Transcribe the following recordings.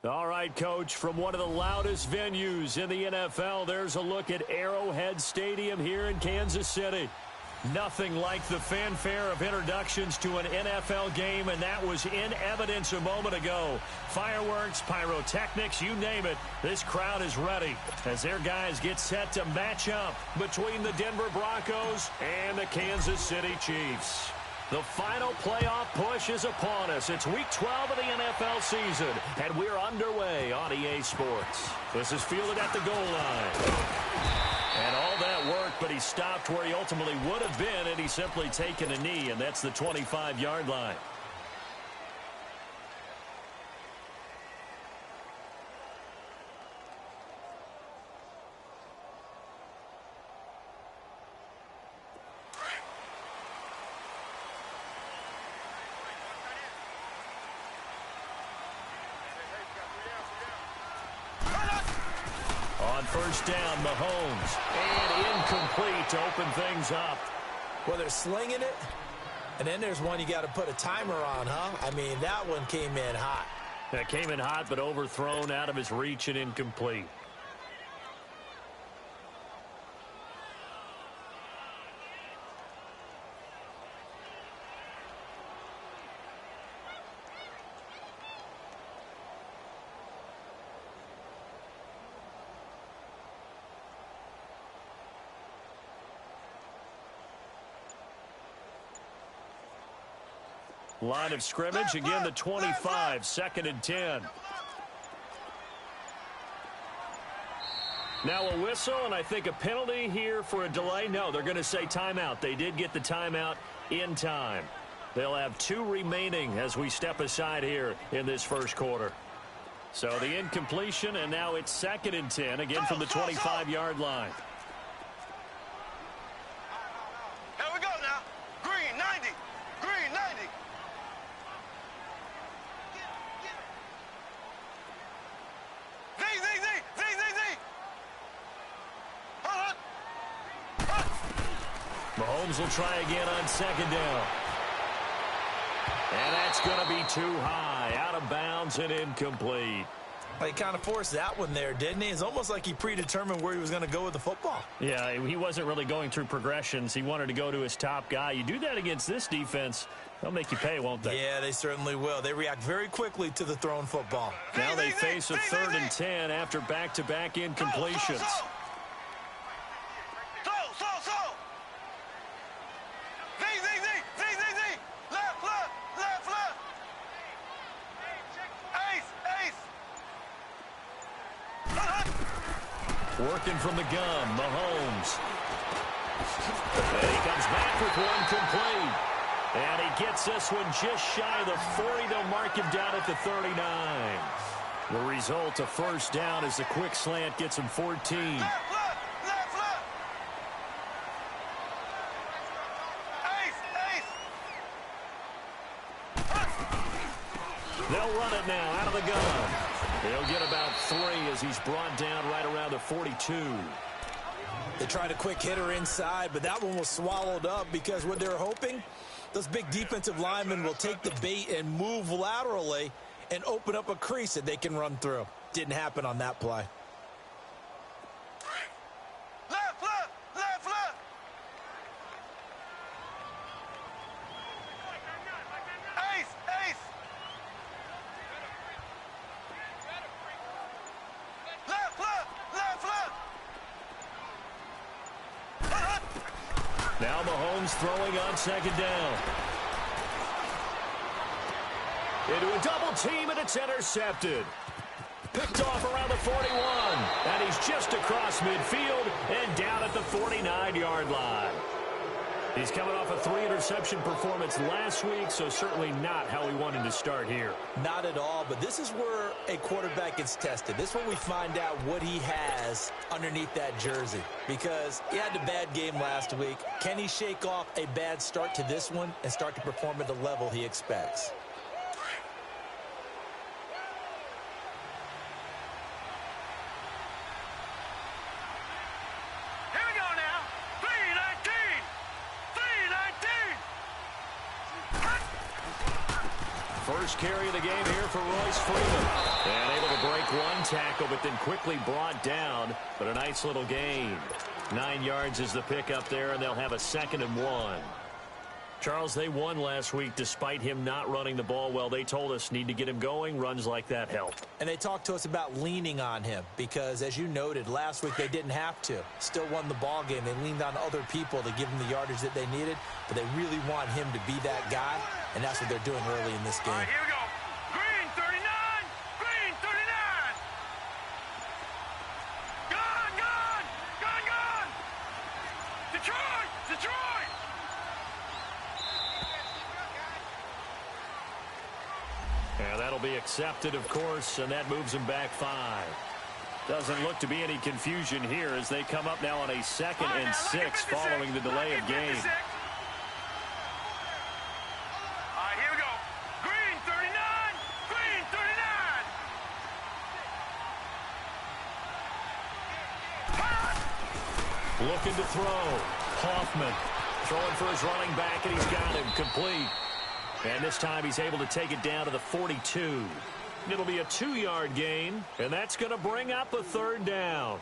All right, Coach, from one of the loudest venues in the NFL, there's a look at Arrowhead Stadium here in Kansas City. Nothing like the fanfare of introductions to an NFL game, and that was in evidence a moment ago. Fireworks, pyrotechnics, you name it, this crowd is ready as their guys get set to match up between the Denver Broncos and the Kansas City Chiefs. The final playoff push is upon us. It's Week 12 of the NFL season, and we're underway on EA Sports. This is fielded at the goal line. And all that work, but he stopped where he ultimately would have been, and he's simply taken a knee, and that's the 25-yard line. First down, Mahomes, and incomplete to open things up. Well, they're slinging it, and then there's one you got to put a timer on, huh? I mean, that one came in hot. That came in hot, but overthrown out of his reach and incomplete. Line of scrimmage, again the 25, 2nd and 10. Now a whistle, and I think a penalty here for a delay. No, they're going to say timeout. They did get the timeout in time. They'll have 2 remaining as we step aside here in this first quarter. So the incompletion, and now it's 2nd and 10, again from the 25-yard line. Here we go now. Green, 90. Green, 90. Mahomes will try again on 2nd down. And that's going to be too high, out of bounds and incomplete. Well, he kind of forced that one there, didn't he? It's almost like he predetermined where he was going to go with the football. Yeah, he wasn't really going through progressions. He wanted to go to his top guy. You do that against this defense, they'll make you pay, won't they? Yeah, they certainly will. They react very quickly to the thrown football. Now they face a 3rd and 10 after back-to-back incompletions. Working from the gun, Mahomes. And he comes back with one complete. And he gets this one just shy of the 40. They'll mark him down at the 39. The result, a first down as the quick slant gets him 14. They'll run it now out of the gun. He'll get about 3 as he's brought down right around the 42. They tried a quick hitter inside, but that one was swallowed up because what they're hoping, those big defensive linemen will take the bait and move laterally and open up a crease that they can run through. Didn't happen on that play. Now Mahomes throwing on 2nd down. Into a double team, and it's intercepted. Picked off around the 41. And he's just across midfield and down at the 49-yard line. He's coming off a 3-interception performance last week, so certainly not how he wanted to start here. Not at all, but this is where a quarterback gets tested. This is when we find out what he has underneath that jersey, because he had a bad game last week. Can he shake off a bad start to this one and start to perform at the level he expects? First carry of the game here for Royce Freeman. And able to break one tackle, but then quickly brought down. But a nice little gain. 9 yards is the pickup there, and they'll have a 2nd and 1. Charles, they won last week despite him not running the ball well. They told us need to get him going. Runs like that help. And they talked to us about leaning on him because, as you noted, last week they didn't have to. Still won the ball game. They leaned on other people to give him the yardage that they needed, but they really want him to be that guy, and that's what they're doing early in this game. All right, here we go. Green 39. Green 39. Gone, gone. Gone, gone. Detroit. Detroit. Yeah, that'll be accepted, of course, and that moves him back 5. Doesn't look to be any confusion here as they come up now on a 2nd and 6 following the delay of game. All right, here we go. Green 39. Green 39. Looking to throw. Hoffman throwing for his running back, and he's got him complete. And this time he's able to take it down to the 42. It'll be a 2-yard gain, and that's going to bring up a 3rd down.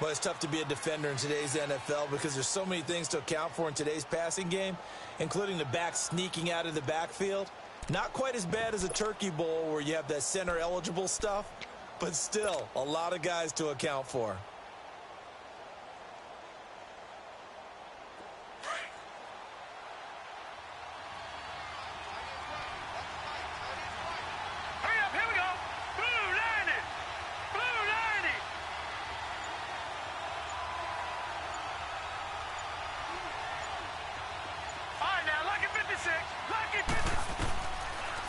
Well, it's tough to be a defender in today's NFL because there's so many things to account for in today's passing game, including the back sneaking out of the backfield. Not quite as bad as a turkey bowl where you have that center-eligible stuff, but still a lot of guys to account for.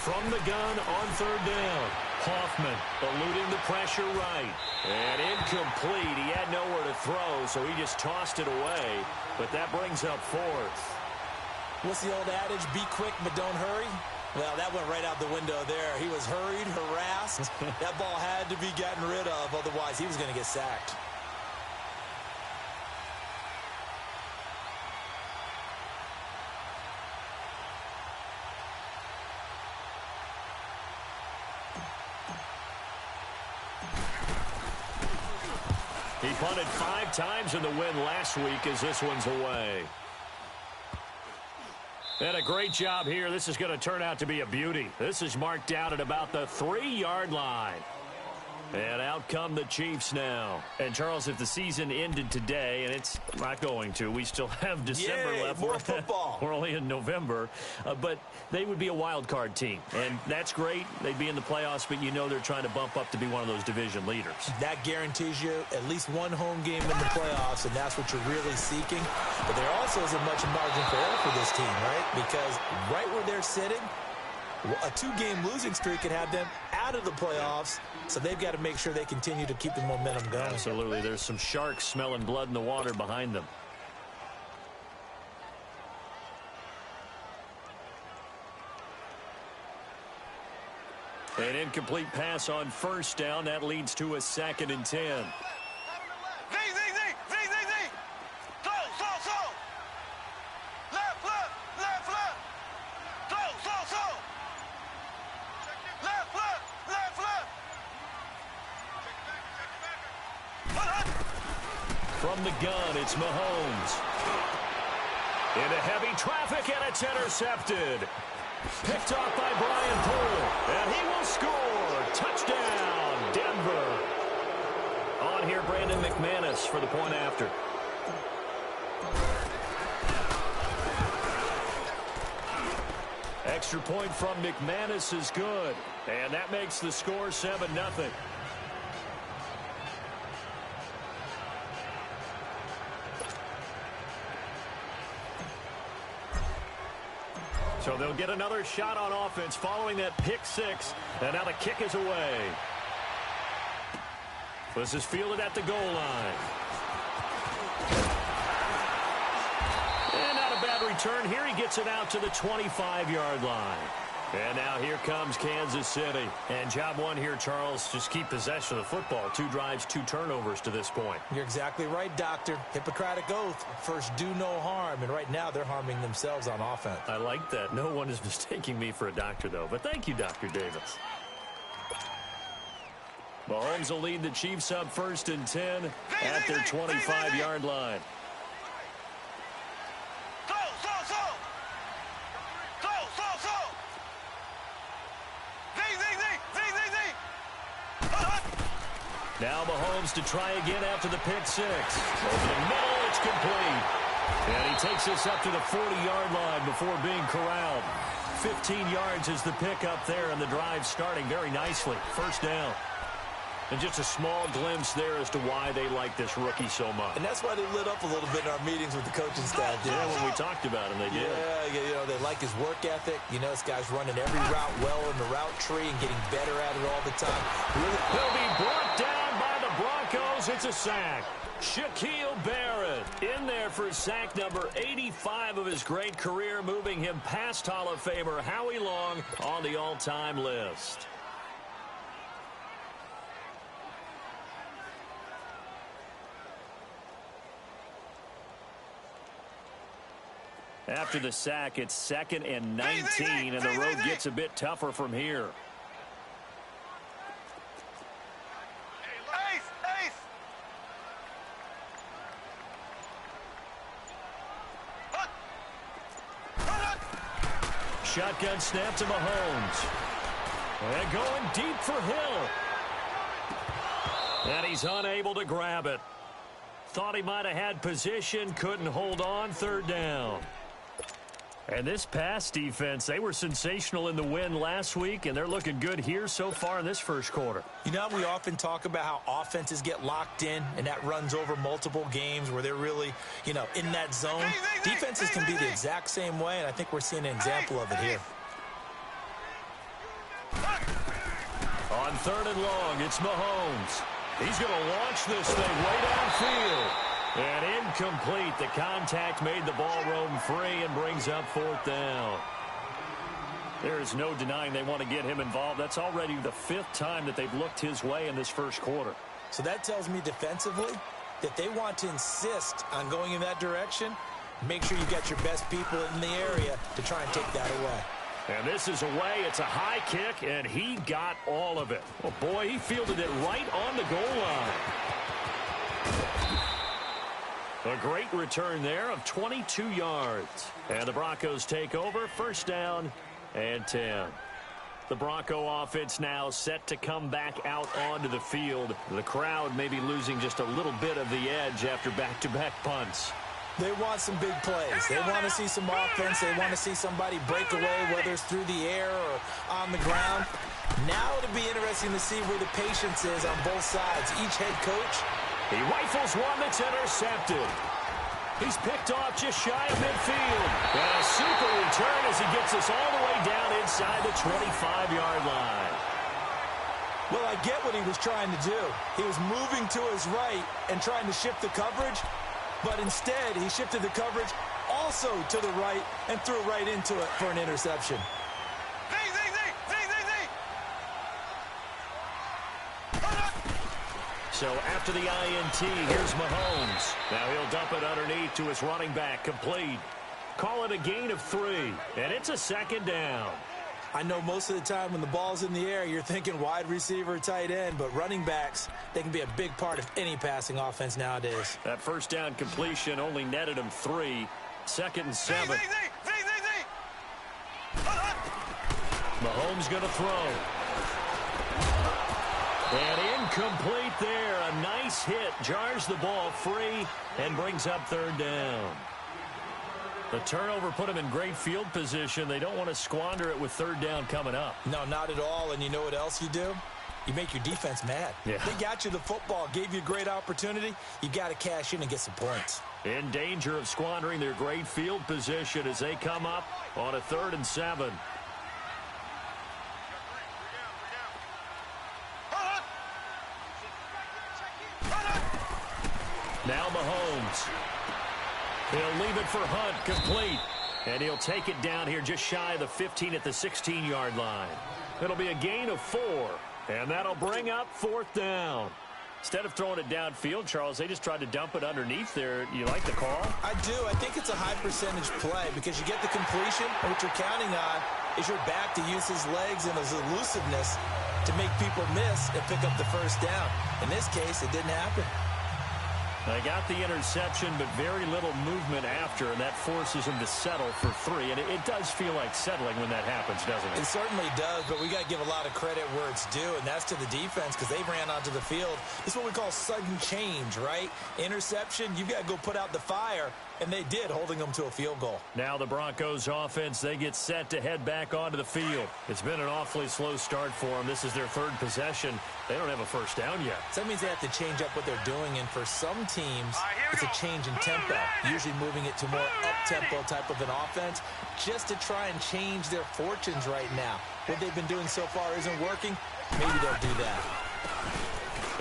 From the gun on 3rd down. Hoffman eluding the pressure right. And incomplete. He had nowhere to throw, so he just tossed it away. But that brings up 4th. What's the old adage? Be quick, but don't hurry. Well, that went right out the window there. He was hurried, harassed. That ball had to be gotten rid of, otherwise he was going to get sacked. He punted 5 times in the win last week as this one's away. And a great job here. This is going to turn out to be a beauty. This is marked down at about the 3-yard line. And out come the Chiefs now. And, Charles, if the season ended today, and it's not going to, we still have December left. More football. We're only in November. But they would be a wild card team. And that's great. They'd be in the playoffs, but you know they're trying to bump up to be one of those division leaders. That guarantees you at least one home game in the playoffs, and that's what you're really seeking. But there also isn't much margin for error for this team, right? Because right where they're sitting, a 2-game losing streak could have them out of the playoffs, so they've got to make sure they continue to keep the momentum going. Absolutely. There's some sharks smelling blood in the water behind them. An incomplete pass on 1st down. That leads to a 2nd and 10. Z, Z, Z. Z, Z, Z. Slow. Left. Slow. Left. From the gun, it's Mahomes. Into heavy traffic, and it's intercepted. Picked off by Brian Poole, and he will score. Touchdown, Denver. On here, Brandon McManus for the point after. Extra point from McManus is good, and that makes the score 7-0. So they'll get another shot on offense following that pick 6. And now the kick is away. This is fielded at the goal line. And not a bad return. Here he gets it out to the 25-yard line. And now here comes Kansas City. And job one here, Charles, just keep possession of the football. 2 drives, 2 turnovers to this point. You're exactly right, Doctor. Hippocratic oath. First, do no harm. And right now, they're harming themselves on offense. I like that. No one is mistaking me for a doctor, though. But thank you, Dr. Davis. Mahomes will lead the Chiefs up 1st and 10 at their 25-yard line. Now Mahomes to try again after the pick 6. Over the middle, it's complete. And he takes us up to the 40-yard line before being corralled. 15 yards is the pick up there, and the drive starting very nicely. 1st down. And just a small glimpse there as to why they like this rookie so much. And that's why they lit up a little bit in our meetings with the coaching staff. Yeah, when we talked about him, they did. Yeah, you know, they like his work ethic. You know, this guy's running every route well in the route tree and getting better at it all the time. He'll be brought down by the Broncos. It's a sack. Shaquille Barrett in there for sack number 85 of his great career, moving him past Hall of Famer Howie Long on the all-time list. After the sack, it's 2nd and 19, and the road gets a bit tougher from here. Shotgun snap to Mahomes. And going deep for Hill. And he's unable to grab it. Thought he might have had position, couldn't hold on, 3rd down. And this pass defense, they were sensational in the win last week, and they're looking good here so far in this 1st quarter. You know, we often talk about how offenses get locked in, and that runs over multiple games where they're really, you know, in that zone. Defenses can be the exact same way, and I think we're seeing an example of it here. On 3rd and long, it's Mahomes. He's going to launch this thing way downfield. And incomplete. The contact made the ball roam free and brings up 4th down. There is no denying they want to get him involved. That's already the 5th time that they've looked his way in this 1st quarter. So that tells me defensively that they want to insist on going in that direction. Make sure you got your best people in the area to try and take that away. And this is away. It's a high kick, and he got all of it. Oh, boy, he fielded it right on the goal line. A great return there of 22 yards. And the Broncos take over, 1st down and 10. The Bronco offense now set to come back out onto the field. The crowd may be losing just a little bit of the edge after back-to-back punts. They want some big plays. They want to see some offense. They want to see somebody break away, whether it's through the air or on the ground. Now it'll be interesting to see where the patience is on both sides. Each head coach. He rifles one that's intercepted. He's picked off just shy of midfield. And a super return as he gets us all the way down inside the 25-yard line. Well, I get what he was trying to do. He was moving to his right and trying to shift the coverage. But instead, he shifted the coverage also to the right and threw right into it for an interception. So after the INT, here's Mahomes. Now he'll dump it underneath to his running back, complete. Call it a gain of 3, and it's a 2nd down. I know most of the time when the ball's in the air, you're thinking wide receiver, tight end, but running backs, they can be a big part of any passing offense nowadays. That 1st down completion only netted him 3. 2nd and 7. Mahomes going to throw. And incomplete there. A nice hit. Jars the ball free and brings up 3rd down. The turnover put him in great field position. They don't want to squander it with 3rd down coming up. No, not at all. And you know what else you do? You make your defense mad. Yeah. They got you the football, gave you a great opportunity. You got to cash in and get some points. In danger of squandering their great field position as they come up on a 3rd and 7. Now Mahomes. He'll leave it for Hunt, complete. And he'll take it down here just shy of the 15 at the 16-yard line. It'll be a gain of 4. And that'll bring up 4th down. Instead of throwing it downfield, Charles, they just tried to dump it underneath there. You like the call? I do. I think it's a high percentage play because you get the completion, and what you're counting on is your back to use his legs and his elusiveness to make people miss and pick up the first down. In this case, it didn't happen. They got the interception, but very little movement after, and that forces him to settle for 3. And it does feel like settling when that happens, doesn't it? It certainly does, but we got to give a lot of credit where it's due, and that's to the defense because they ran onto the field. This is what we call sudden change, right? Interception, you've got to go put out the fire, and they did, holding them to a field goal. Now the Broncos offense, they get set to head back onto the field. It's been an awfully slow start for them. This is their 3rd possession. They don't have a first down yet. So that means they have to change up what they're doing, and for some teams, it's a change in tempo, usually moving it to more up-tempo type of an offense just to try and change their fortunes right now. What they've been doing so far isn't working. Maybe they'll do that.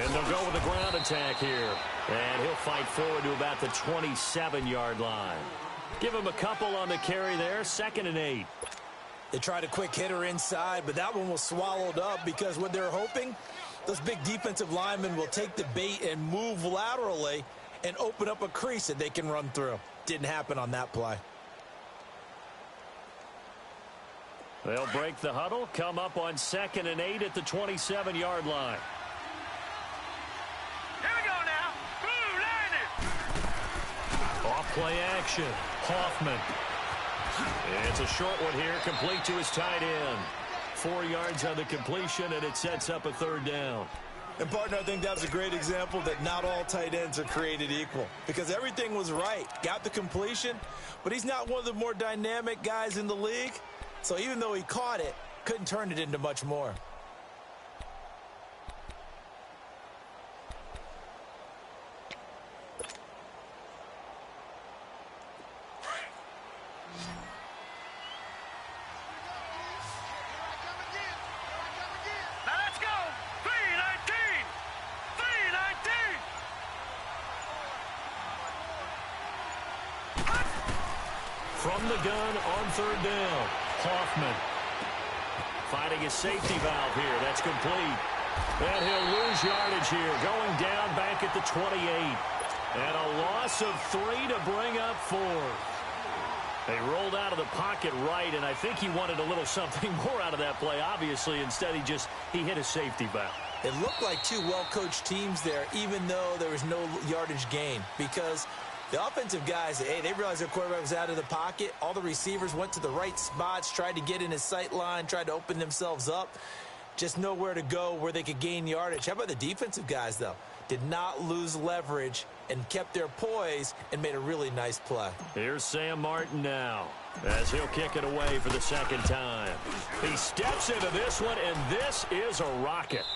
And they'll go with a ground attack here. And he'll fight forward to about the 27-yard line. Give him a couple on the carry there. 2nd and 8. They tried a quick hitter inside, but that one was swallowed up because what they're hoping, those big defensive linemen will take the bait and move laterally and open up a crease that they can run through. Didn't happen on that play. They'll break the huddle, come up on 2nd and 8 at the 27-yard line. Here we go now. Blue, line it. Off play action. Hoffman. It's a short one here, complete to his tight end. 4 yards on the completion, and it sets up a 3rd down. And, partner, I think that was a great example that not all tight ends are created equal because everything was right. Got the completion, but he's not one of the more dynamic guys in the league. So even though he caught it, couldn't turn it into much more. Now let's go. 319. 319. From the gun on 3rd down. Hoffman finding his safety valve here. That's complete. And he'll lose yardage here. Going down back at the 28. And a loss of 3 to bring up 4. They rolled out of the pocket right, and I think he wanted a little something more out of that play. Obviously, instead he hit a safety valve. It looked like 2 well-coached teams there, even though there was no yardage gain, because the offensive guys, hey, they realized their quarterback was out of the pocket. All the receivers went to the right spots, tried to get in his sight line, tried to open themselves up. Just nowhere to go where they could gain yardage. How about the defensive guys, though? Did not lose leverage and kept their poise and made a really nice play. Here's Sam Martin now as he'll kick it away for the 2nd time. He steps into this one, and this is a rocket.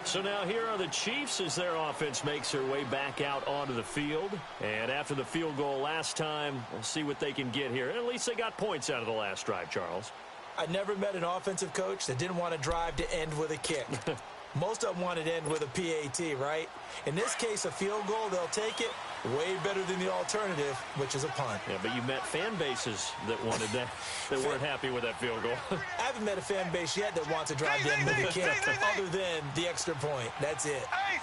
So now here are the Chiefs as their offense makes their way back out onto the field. And after the field goal last time, we'll see what they can get here. At least they got points out of the last drive, Charles. I never met an offensive coach that didn't want to drive to end with a kick. Most of them wanted to end with a PAT, right? In this case, a field goal, they'll take it. Way better than the alternative, which is a punt. Yeah, but you met fan bases that wanted that, that weren't happy with that field goal. I haven't met a fan base yet that wants to drive to end with a kick, other than the extra point. That's it. Ace.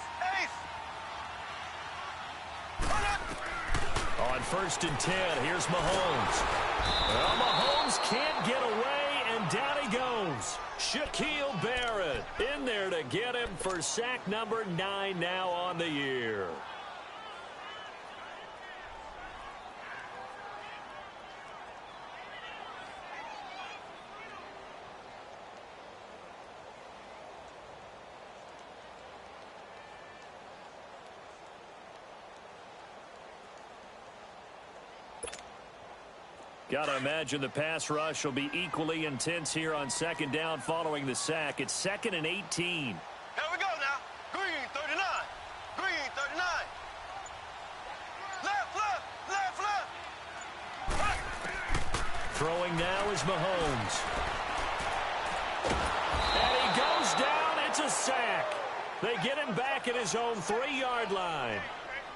On 1st and 10, here's Mahomes. Well, Mahomes can't get away, and down he goes. Shaquille Barrett in there to get him for sack number 9 now on the year. Got to imagine the pass rush will be equally intense here on 2nd down following the sack. It's 2nd and 18. Here we go now. Green 39. Green 39. Left. Throwing now is Mahomes. And he goes down. It's a sack. They get him back at his own 3-yard line.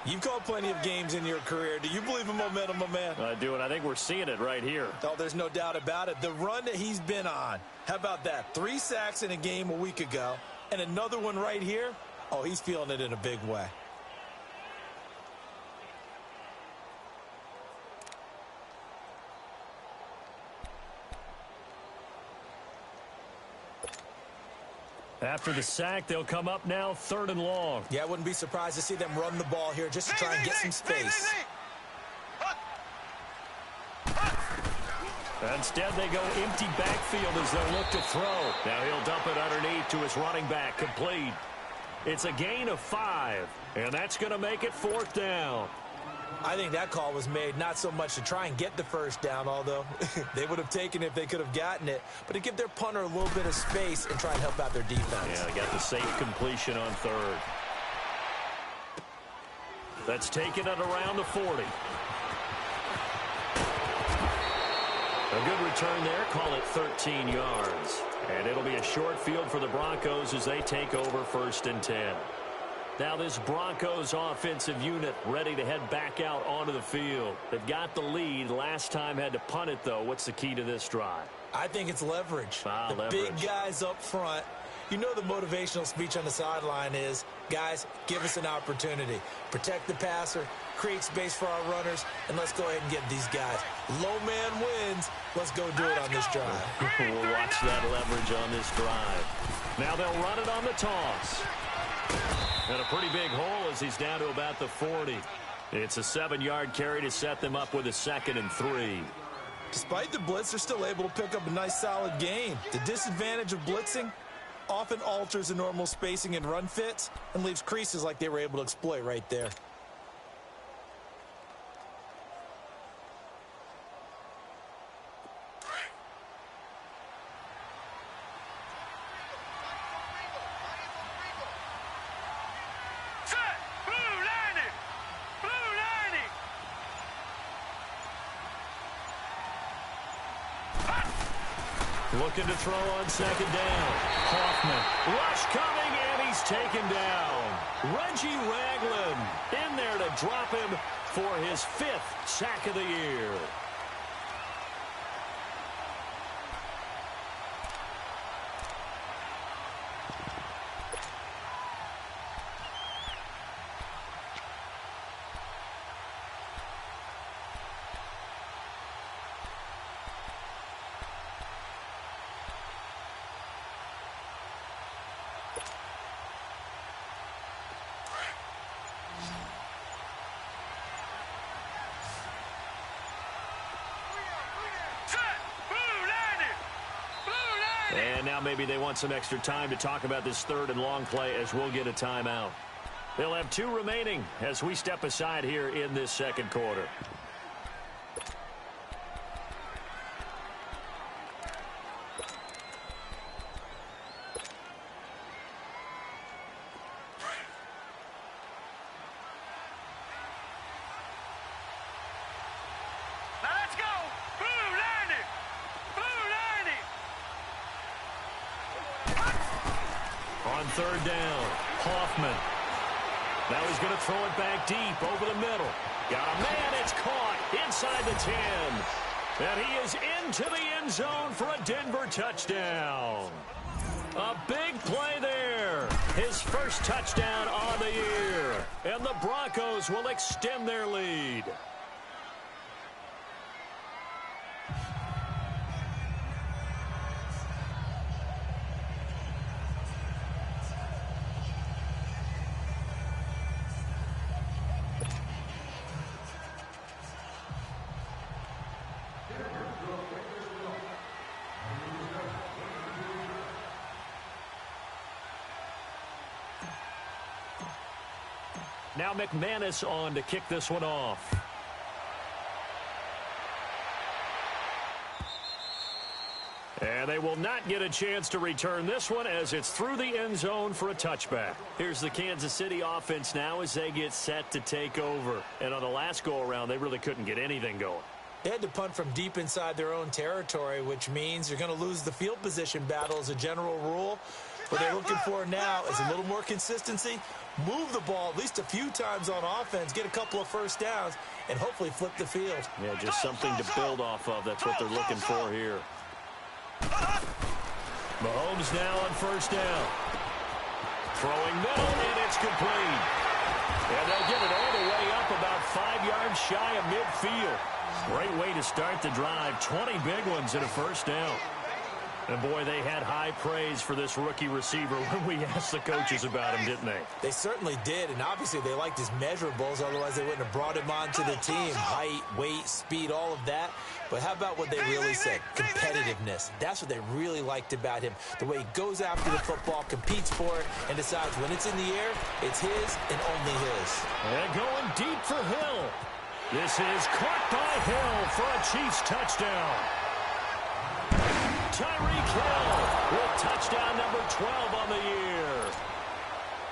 You've called plenty of games in your career. Do you believe in momentum, my man? I do, and I think we're seeing it right here. Oh, there's no doubt about it. The run that he's been on. How about that? 3 sacks in a game a week ago, and another one right here. Oh, he's feeling it in a big way. After the sack, they'll come up now 3rd and long. Yeah, I wouldn't be surprised to see them run the ball here just to try and get some space. Instead, they go empty backfield as they look to throw. Now he'll dump it underneath to his running back, complete. It's a gain of 5, and that's going to make it 4th down. I think that call was made not so much to try and get the first down, although they would have taken it if they could have gotten it, but to give their punter a little bit of space and try and help out their defense. Yeah, they got the safe completion on 3rd. That's taken it around the 40. A good return there, call it 13 yards. And it'll be a short field for the Broncos as they take over 1st and 10. Now this Broncos offensive unit ready to head back out onto the field. They've got the lead. Last time had to punt it, though. What's the key to this drive? I think it's leverage. Leverage. Big guys up front. You know the motivational speech on the sideline is, guys, give us an opportunity. Protect the passer, create space for our runners, and let's go ahead and get these guys. Low man wins. Let's go do it on this drive. We'll watch that leverage on this drive. Now they'll run it on the toss. And a pretty big hole as he's down to about the 40. It's a 7-yard carry to set them up with a 2nd and 3. Despite the blitz, they're still able to pick up a nice solid gain. The disadvantage of blitzing often alters the normal spacing and run fits and leaves creases like they were able to exploit right there. Looking to throw on 2nd down. Hoffman. Rush coming, and he's taken down. Reggie Ragland in there to drop him for his 5th sack of the year. And now maybe they want some extra time to talk about this 3rd and long play as we'll get a timeout. They'll have 2 remaining as we step aside here in this 2nd quarter. On 3rd down, Hoffman. Now he's going to throw it back deep over the middle. Got a man, it's caught inside the 10. And he is into the end zone for a Denver touchdown. A big play there. His first touchdown on the year. And the Broncos will extend their lead. Now McManus on to kick this one off. And they will not get a chance to return this one as it's through the end zone for a touchback. Here's the Kansas City offense now as they get set to take over. And on the last go-around, they really couldn't get anything going. They had to punt from deep inside their own territory, which means you're going to lose the field position battle as a general rule. What they're looking for now is a little more consistency, move the ball at least a few times on offense, get a couple of first downs, and hopefully flip the field. Yeah, just something to build off of. That's what they're looking for here. Mahomes now on first down. Throwing middle, and it's complete. And they'll get it all the way up about 5 yards shy of midfield. Great way to start the drive. 20 big ones and a first down. And, boy, they had high praise for this rookie receiver when we asked the coaches about him, didn't they? They certainly did, and obviously they liked his measurables. Otherwise, they wouldn't have brought him onto the team. Height, weight, speed, all of that. But how about what they really said? Competitiveness. That's what they really liked about him. The way he goes after the football, competes for it, and decides when it's in the air, it's his and only his. And going deep for Hill. This is caught by Hill for a Chiefs touchdown. Tyreek Hill with touchdown number 12 on the year.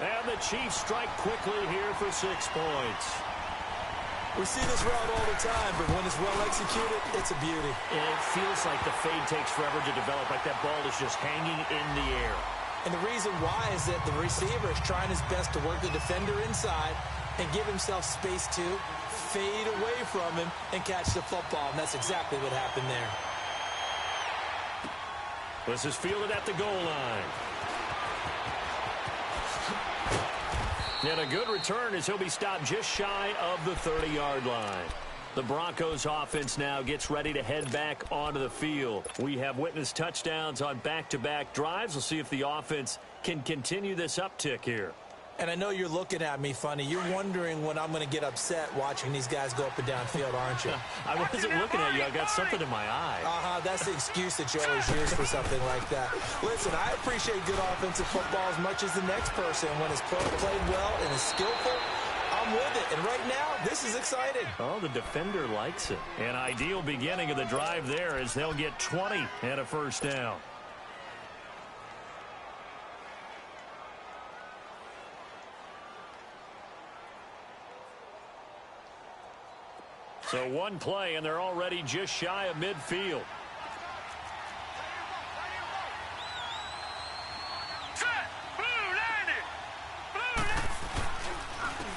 And the Chiefs strike quickly here for 6 points. We see this route all the time, but when it's well executed, it's a beauty. And it feels like the fade takes forever to develop, like that ball is just hanging in the air. And the reason why is that the receiver is trying his best to work the defender inside and give himself space to fade away from him and catch the football. And that's exactly what happened there. This is fielded at the goal line. And a good return as he'll be stopped just shy of the 30-yard line. The Broncos offense now gets ready to head back onto the field. We have witnessed touchdowns on back-to-back drives. We'll see if the offense can continue this uptick here. And I know you're looking at me funny. You're wondering when I'm going to get upset watching these guys go up and down field, aren't you? I wasn't looking at you. I got something in my eye. That's the excuse that you always use for something like that. Listen, I appreciate good offensive football as much as the next person. When it's played well and is skillful, I'm with it. And right now, this is exciting. Oh, the defender likes it. An ideal beginning of the drive there as they'll get 20 and a first down. So one play, and they're already just shy of midfield.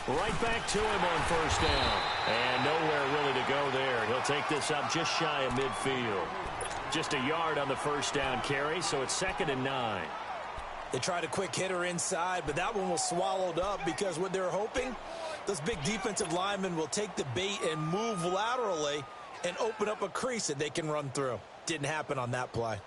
Right back to him on first down. And nowhere really to go there. He'll take this up just shy of midfield. Just a yard on the first down carry, so it's 2nd and 9. They tried a quick hitter inside, but that one was swallowed up because what they're hoping, those big defensive linemen will take the bait and move laterally and open up a crease that they can run through. Didn't happen on that play.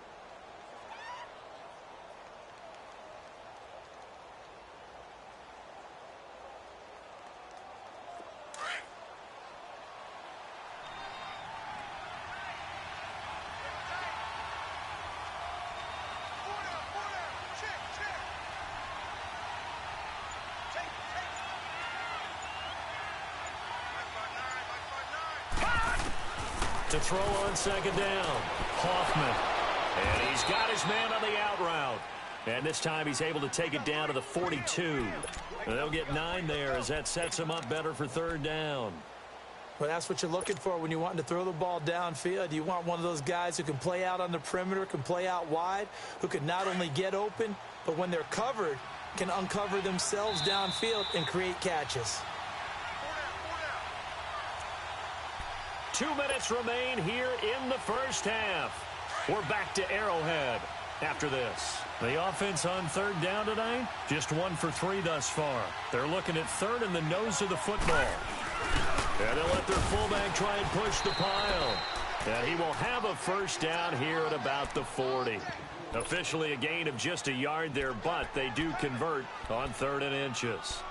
To throw on 2nd down, Hoffman. And he's got his man on the out route. And this time he's able to take it down to the 42. And they'll get 9 there as that sets him up better for 3rd down. Well, that's what you're looking for when you want to throw the ball downfield. You want one of those guys who can play out on the perimeter, can play out wide, who can not only get open, but when they're covered, can uncover themselves downfield and create catches. 2 minutes remain here in the first half. We're back to Arrowhead after this. The offense on 3rd down tonight, just 1 for 3 thus far. They're looking at 3rd in the nose of the football. And they'll let their fullback try and push the pile. And he will have a first down here at about the 40. Officially a gain of just a yard there, but they do convert on 3rd and inches.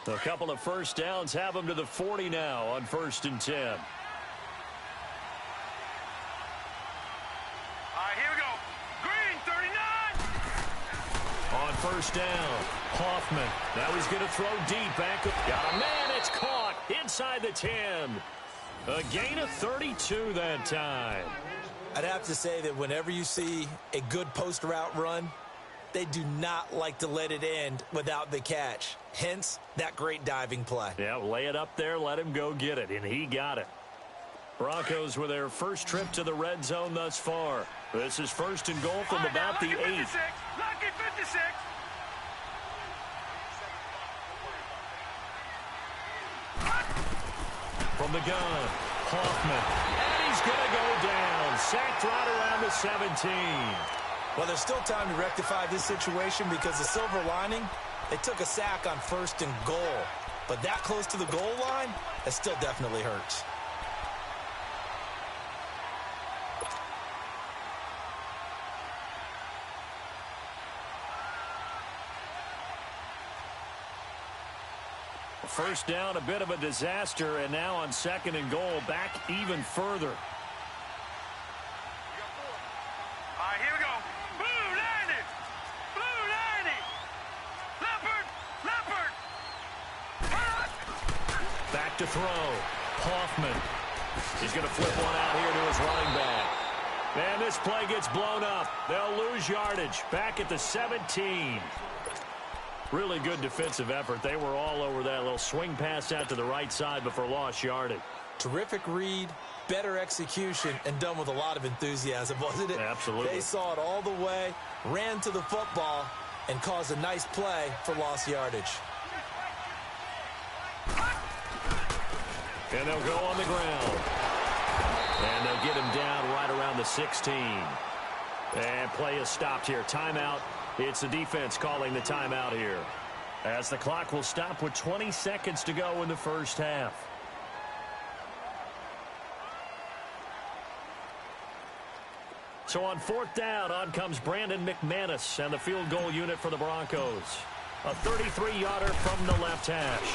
A couple of first downs have them to the 40 now on 1st and 10. All right, here we go. Green, 39. On 1st down, Hoffman. Now he's going to throw deep. Back. Got a man. It's caught inside the 10. A gain of 32 that time. I'd have to say that whenever you see a good post route run, they do not like to let it end without the catch. Hence, that great diving play. Yeah, lay it up there, let him go get it, and he got it. Broncos with their first trip to the red zone thus far. This is first and goal from about the 8. Lucky 56. From the gun, Hoffman. And he's going to go down. Sacked right around the 17. Well, there's still time to rectify this situation because the silver lining, they took a sack on first and goal. But that close to the goal line, that still definitely hurts. First down, a bit of a disaster, and now on second and goal, back even further. All right, here we go. Blue 90. Blue 90. Leopard. Back to throw. Hoffman. He's going to flip one out here to his running back. And this play gets blown up. They'll lose yardage. Back at the 17. Really good defensive effort. They were all over that little swing pass out to the right side before lost yardage. Terrific read, better execution, and done with a lot of enthusiasm, wasn't it? Absolutely. They saw it all the way, ran to the football, and caused a nice play for lost yardage. And they'll go on the ground. And they'll get him down right around the 16. And play is stopped here. Timeout. It's the defense calling the timeout here, as the clock will stop with 20 seconds to go in the first half. So on fourth down, on comes Brandon McManus and the field goal unit for the Broncos. A 33-yarder from the left hash.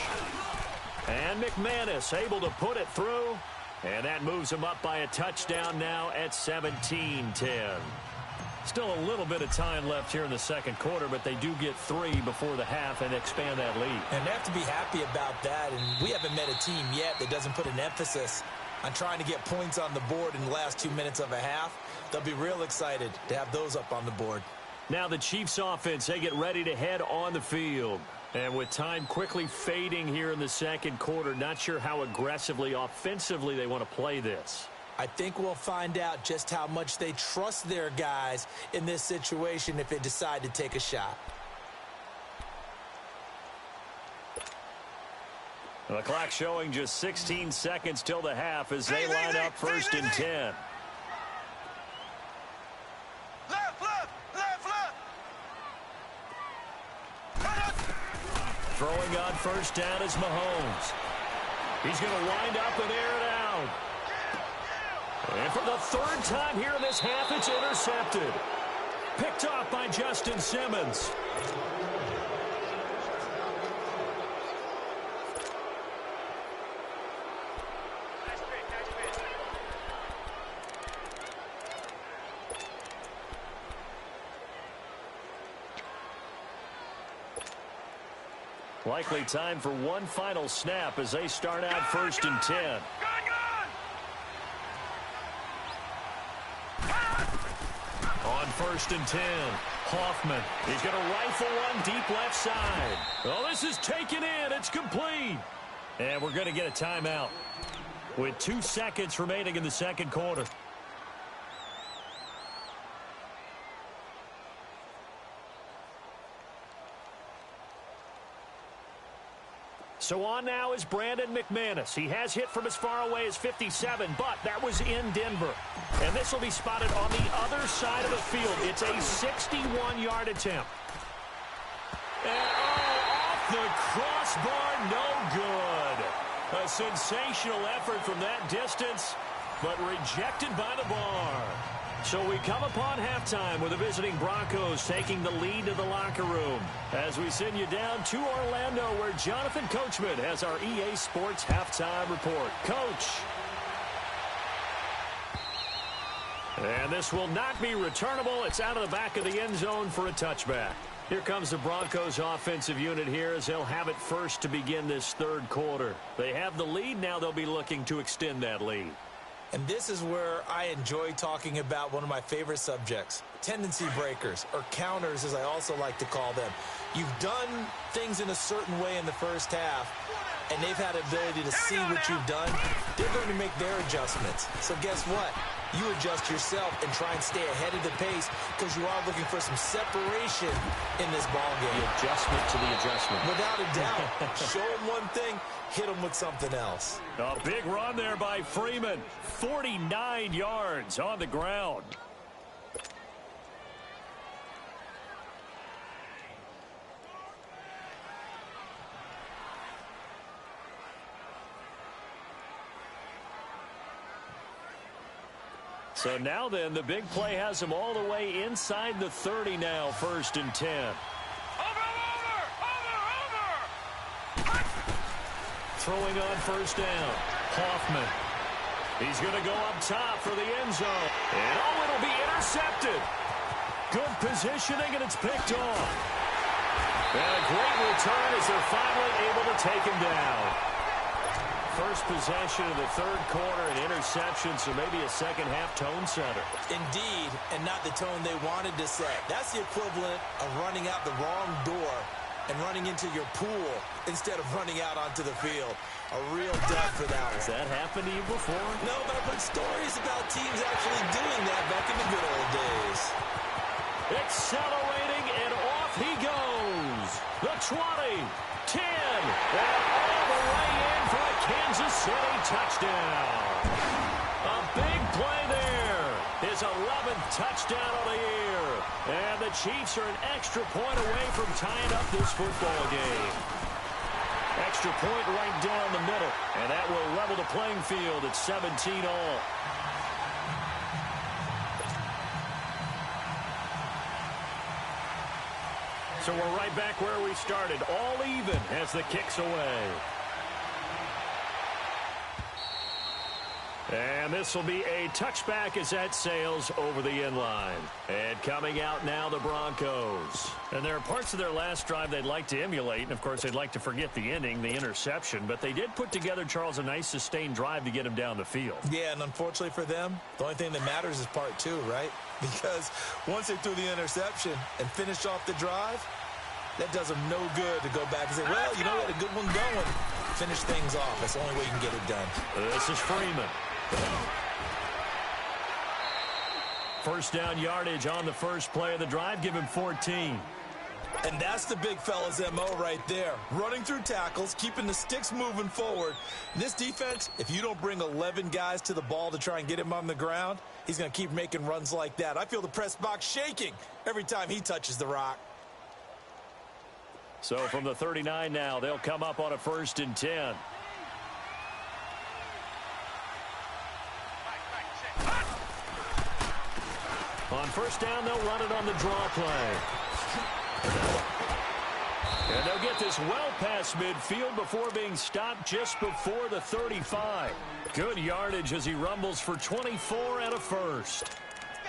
And McManus able to put it through, and that moves him up by a touchdown now at 17-10. Still a little bit of time left here in the second quarter, but they do get 3 before the half and expand that lead. And they have to be happy about that, and we haven't met a team yet that doesn't put an emphasis on trying to get points on the board in the last 2 minutes of a half. They'll be real excited to have those up on the board. Now the Chiefs offense, they get ready to head on the field. And with time quickly fading here in the second quarter, not sure how aggressively, offensively they want to play this. I think we'll find out just how much they trust their guys in this situation if they decide to take a shot. The clock showing just 16 seconds till the half as they line up first and 10. Throwing on first down is Mahomes. He's going to wind up and air it out. And for the third time here in this half, it's intercepted. Picked off by Justin Simmons. Likely time for one final snap as they start out first and 10. On first and 10, Hoffman. He's going to rifle one deep left side. Oh, this is taken in. It's complete. And we're going to get a timeout with 2 seconds remaining in the second quarter. So on now is Brandon McManus. He has hit from as far away as 57, but that was in Denver. And this will be spotted on the other side of the field. It's a 61-yard attempt. And off the crossbar, no good. A sensational effort from that distance, but rejected by the bar. So we come upon halftime with the visiting Broncos taking the lead to the locker room as we send you down to Orlando where Jonathan Coachman has our EA Sports halftime report. Coach. And this will not be returnable. It's out of the back of the end zone for a touchback. Here comes the Broncos offensive unit here as they'll have it first to begin this third quarter. They have the lead. Now they'll be looking to extend that lead. And this is where I enjoy talking about one of my favorite subjects, tendency breakers, or counters as I also like to call them. You've done things in a certain way in the first half, and they've had the ability to see what you've done. They're going to make their adjustments. So guess what? You adjust yourself and try and stay ahead of the pace because you are looking for some separation in this ball game. The adjustment to the adjustment. Without a doubt. Show them one thing, hit them with something else. A big run there by Freeman. 49 yards on the ground. So now then, the big play has him all the way inside the 30 now, 1st and 10. Over! Throwing on 1st down. Hoffman. He's going to go up top for the end zone. And oh, it'll be intercepted. Good positioning, and it's picked off. And a great return as they're finally able to take him down. First possession of the 3rd quarter, an interception, so maybe a second-half tone setter. Indeed, and not the tone they wanted to set. That's the equivalent of running out the wrong door and running into your pool instead of running out onto the field. A real dud for that one. Has that happened to you before? No, but I've heard stories about teams actually doing that back in the good old days. Accelerating, and off he goes. The 20, 10, and all the way in for a Kansas City touchdown. A big play there. His 11th touchdown of the year. And the Chiefs are an extra point away from tying up this football game. Extra point right down the middle. And that will level the playing field at 17 all. So we're right back where we started, all even as the kick's away. And this will be a touchback as that sails over the end line. And coming out now, the Broncos. And there are parts of their last drive they'd like to emulate. And, of course, they'd like to forget the ending, the interception. But they did put together, Charles, a nice sustained drive to get him down the field. Yeah, and unfortunately for them, the only thing that matters is part 2, right? Because once they threw the interception and finished off the drive, that does them no good to go back and say, well, you know, we had a good one going. Finish things off. That's the only way you can get it done. This is Freeman. First down yardage on the first play of the drive. Give him 14. And that's the big fella's MO right there. Running through tackles, keeping the sticks moving forward. This defense, if you don't bring 11 guys to the ball to try and get him on the ground, he's going to keep making runs like that. I feel the press box shaking every time he touches the rock. So from the 39 now, they'll come up on a 1st and 10. On 1st down, they'll run it on the draw play. And they'll get this well past midfield before being stopped just before the 35. Good yardage as he rumbles for 24 and a first.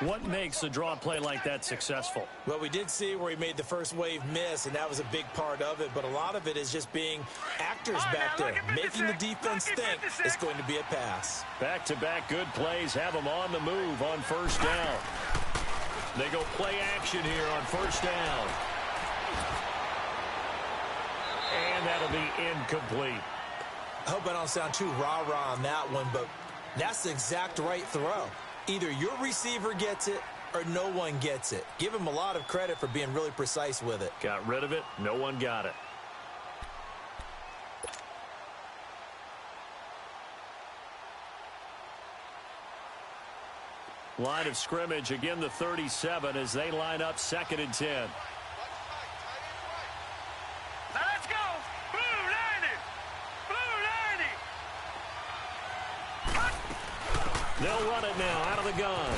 What makes a draw play like that successful? Well, we did see where he made the first wave miss, and that was a big part of it. But a lot of it is just being actors back there, making the defense think it's going to be a pass. Back-to-back good plays have them on the move on 1st down. They go play action here on 1st down. And that'll be incomplete. I hope I don't sound too rah-rah on that one, but that's the exact right throw. Either your receiver gets it or no one gets it. Give him a lot of credit for being really precise with it. Got rid of it. No one got it. Line of scrimmage, again the 37 as they line up 2nd and 10. Now let's go. Blue 90. Blue 90. They'll run it now out of the gun.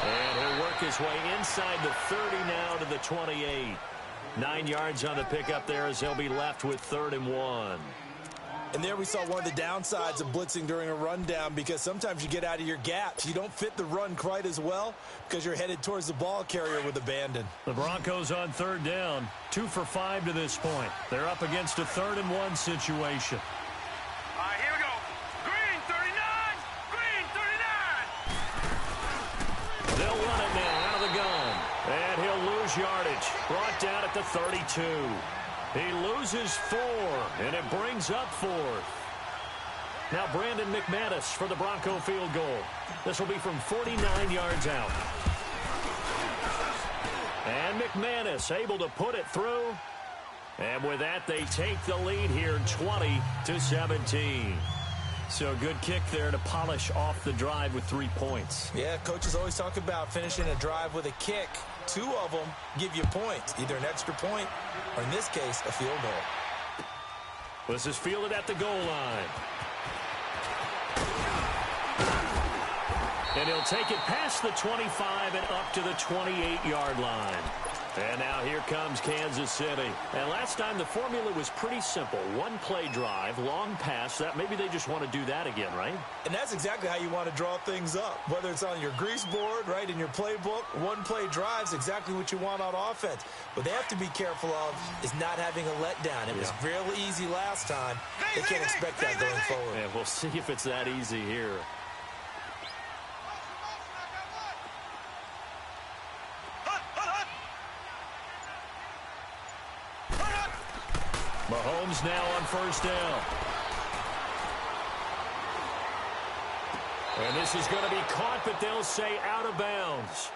And he'll work his way inside the 30 now to the 28. 9 yards on the pickup there as they'll be left with 3rd and 1. And there we saw one of the downsides of blitzing during a rundown, because sometimes you get out of your gaps. You don't fit the run quite as well because you're headed towards the ball carrier with abandon. The Broncos on 3rd down, 2 for 5 to this point. They're up against a 3rd and 1 situation. All right, here we go. Green 39. down at the 32. He loses 4, and it brings up 4th. Now Brandon McManus for the Bronco field goal. This will be from 49 yards out. And McManus able to put it through. And with that, they take the lead here 20-17. So a good kick there to polish off the drive with 3 points. Yeah, coaches always talk about finishing a drive with a kick. 2 of them give you points, either an extra point or, in this case, a field goal. This is fielded at the goal line. And he'll take it past the 25 and up to the 28-yard line. And now here comes Kansas City. And last time the formula was pretty simple. 1-play drive, long pass. That maybe they just want to do that again, right? And that's exactly how you want to draw things up. Whether it's on your grease board, right, in your playbook, 1-play drive's exactly what you want on offense. What they have to be careful of is not having a letdown. It was real easy last time. They can't expect that going forward. Yeah, we'll see if it's that easy here. Mahomes now on first down. And this is going to be caught, but they'll say out of bounds.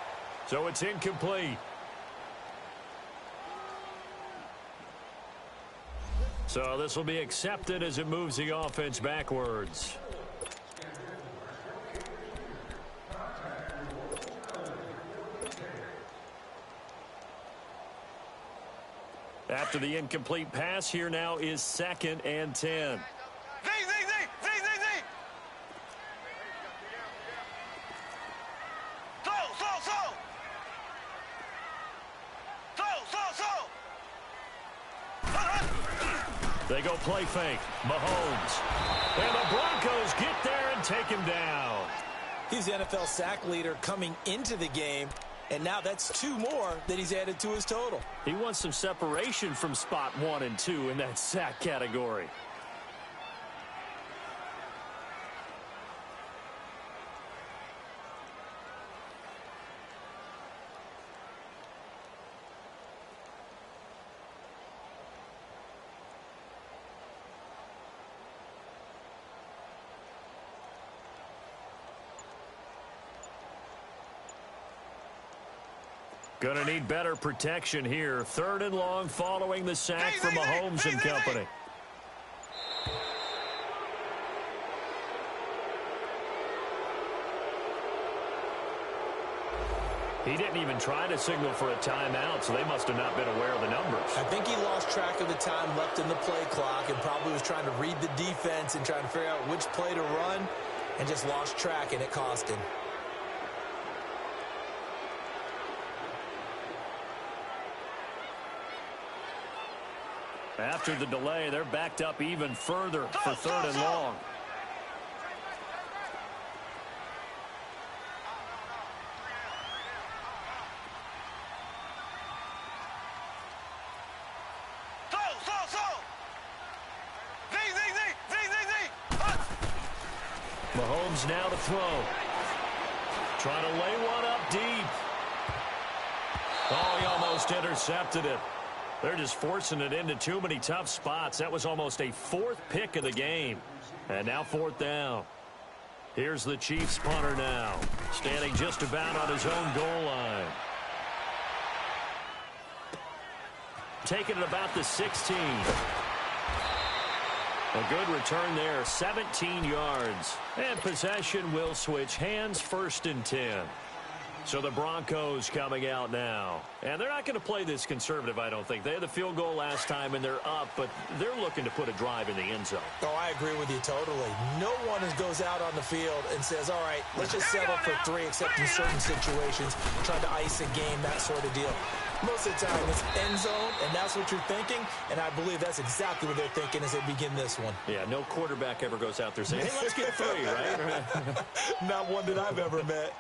So it's incomplete. So this will be accepted as it moves the offense backwards. After the incomplete pass, here now is 2nd and 10. They go play fake. Mahomes. And the Broncos get there and take him down. He's the NFL sack leader coming into the game. And now that's 2 more that he's added to his total. He wants some separation from spot 1 and 2 in that sack category. Going to need better protection here. 3rd and long following the sack from Mahomes and company. He didn't even try to signal for a timeout, so they must have not been aware of the numbers. I think he lost track of the time left in the play clock and probably was trying to read the defense and trying to figure out which play to run and just lost track, and it cost him. After the delay, they're backed up even further for 3rd and long. Mahomes now to throw. Trying to lay one up deep. Oh, he almost intercepted it. They're just forcing it into too many tough spots. That was almost a 4th pick of the game. And now 4th down. Here's the Chiefs punter now, standing just about on his own goal line. Taking it about the 16. A good return there, 17 yards. And possession will switch hands, 1st and 10. So the Broncos coming out now. And they're not going to play this conservative, I don't think. They had the field goal last time, and they're up, but they're looking to put a drive in the end zone. Oh, I agree with you totally. No one goes out on the field and says, all right, let's just settle for 3, except in certain situations, trying to ice a game, that sort of deal. Most of the time, it's end zone, and that's what you're thinking, and I believe that's exactly what they're thinking as they begin this one. Yeah, no quarterback ever goes out there saying, hey, let's get 3, right? Not one that I've ever met.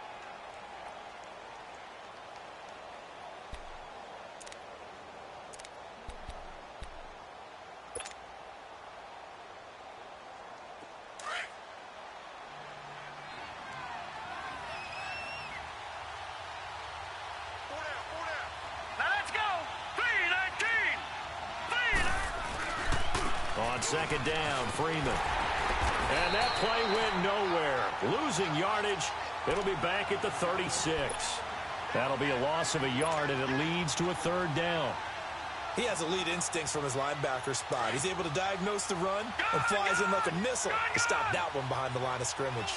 On second down, Freeman. And that play went nowhere. Losing yardage. It'll be back at the 36. That'll be a loss of a yard, and it leads to a third down. He has elite instincts from his linebacker spot. He's able to diagnose the run and flies in like a missile to stop that one behind the line of scrimmage.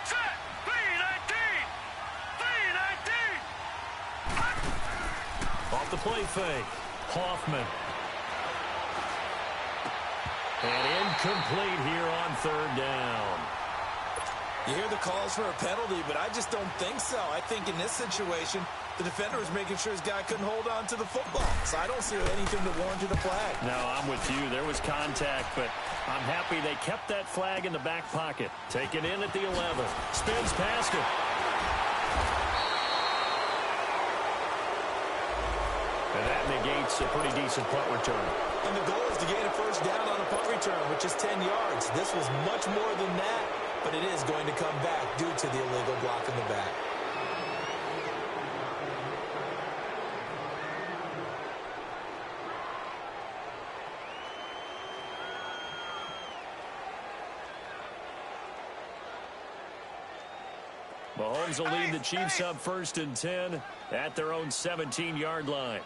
Set. B-19. Off the play fake. Hoffman. And incomplete here on third down. You hear the calls for a penalty, but I just don't think so. I think in this situation, the defender was making sure his guy couldn't hold on to the football. So I don't see anything that warranted a flag. No, I'm with you. There was contact, but I'm happy they kept that flag in the back pocket. Take it in at the 11. Spins past it. And that negates a pretty decent punt return. And the goal is to gain a first down on a punt return, which is 10 yards. This was much more than that, but it is going to come back due to the illegal block in the back. Mahomes will lead the Chiefs up 1st and 10 at their own 17-yard line.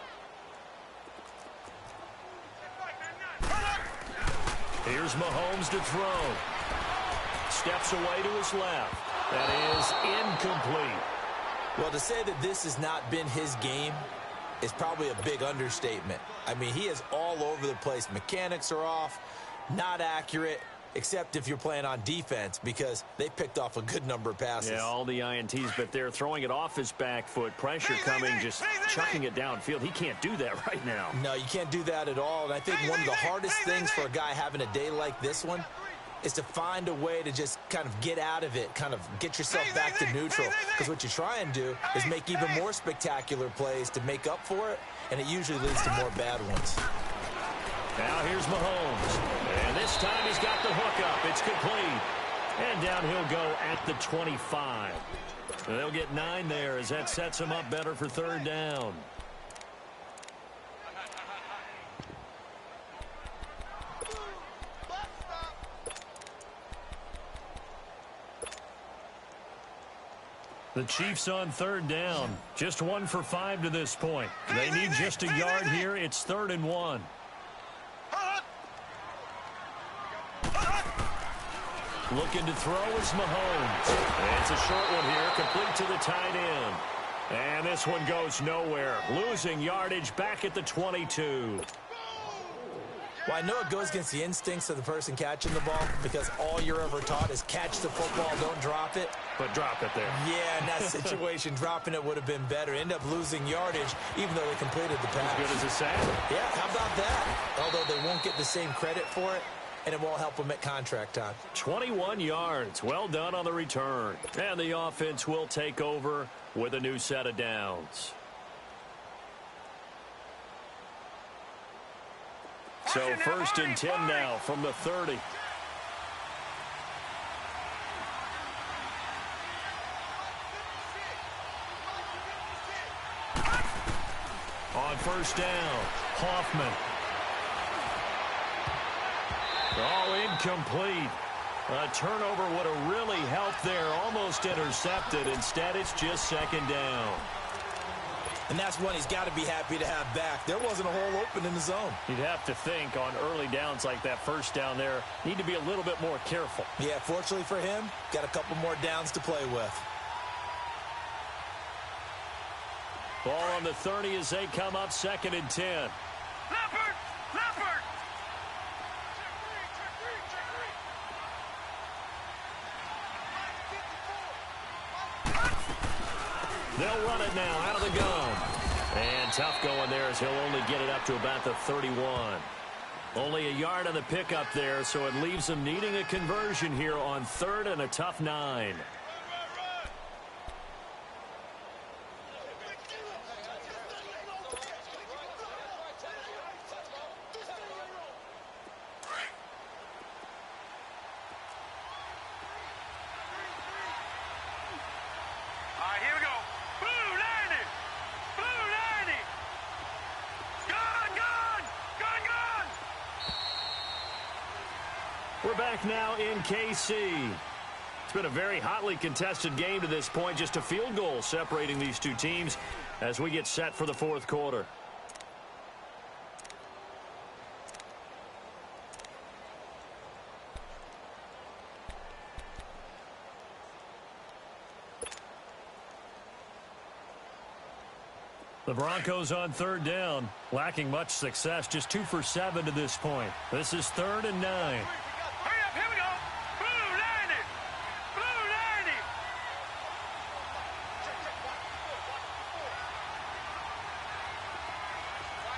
Here's Mahomes to throw. Steps away to his left. That is incomplete. Well, to say that this has not been his game is probably a big understatement. I mean, he is all over the place. Mechanics are off, not accurate, except if you're playing on defense, because they picked off a good number of passes. Yeah, all the INTs, but they're throwing it off his back foot. Pressure coming, just chucking it downfield. He can't do that right now. No, you can't do that at all. And I think one of the hardest things for a guy having a day like this one is to find a way to just kind of get out of it, kind of get yourself back to neutral. Because what you try and do is make even more spectacular plays to make up for it, and it usually leads to more bad ones. Now here's Mahomes. And this time he's got the hook up. It's complete. And down he'll go at the 25. They'll get 9 there as that sets him up better for third down. The Chiefs on third down. Just 1 for 5 to this point. They need just a yard here. It's 3rd and 1. Looking to throw is Mahomes. And it's a short one here, complete to the tight end. And this one goes nowhere. Losing yardage back at the 22. Well, I know it goes against the instincts of the person catching the ball because all you're ever taught is catch the football, don't drop it. But drop it there. Yeah, in that situation, dropping it would have been better. End up losing yardage, even though they completed the pass. As good as a sack. Yeah, how about that? Although they won't get the same credit for it, and it won't help them at contract time. 21 yards. Well done on the return. And the offense will take over with a new set of downs. So 1st and 10 now from the 30. On first down, Hoffman. Oh, incomplete. A turnover would have really helped there. Almost intercepted. Instead, it's just 2nd down. And that's one he's got to be happy to have back. There wasn't a hole open in the zone. You'd have to think on early downs like that first down there, need to be a little bit more careful. Yeah, fortunately for him, got a couple more downs to play with. Ball on the 30 as they come up 2nd and 10. Leopard! Leopard! They'll run it now out of the gun. And tough going there as he'll only get it up to about the 31. Only a yard on the pickup there, so it leaves them needing a conversion here on 3rd and a tough 9. We're back now in KC. It's been a very hotly contested game to this point. Just a field goal separating these two teams as we get set for the fourth quarter. The Broncos on third down, lacking much success, just 2 for 7 to this point. This is 3rd and 9. Hurry up, here we go. Blue 90. Blue 90.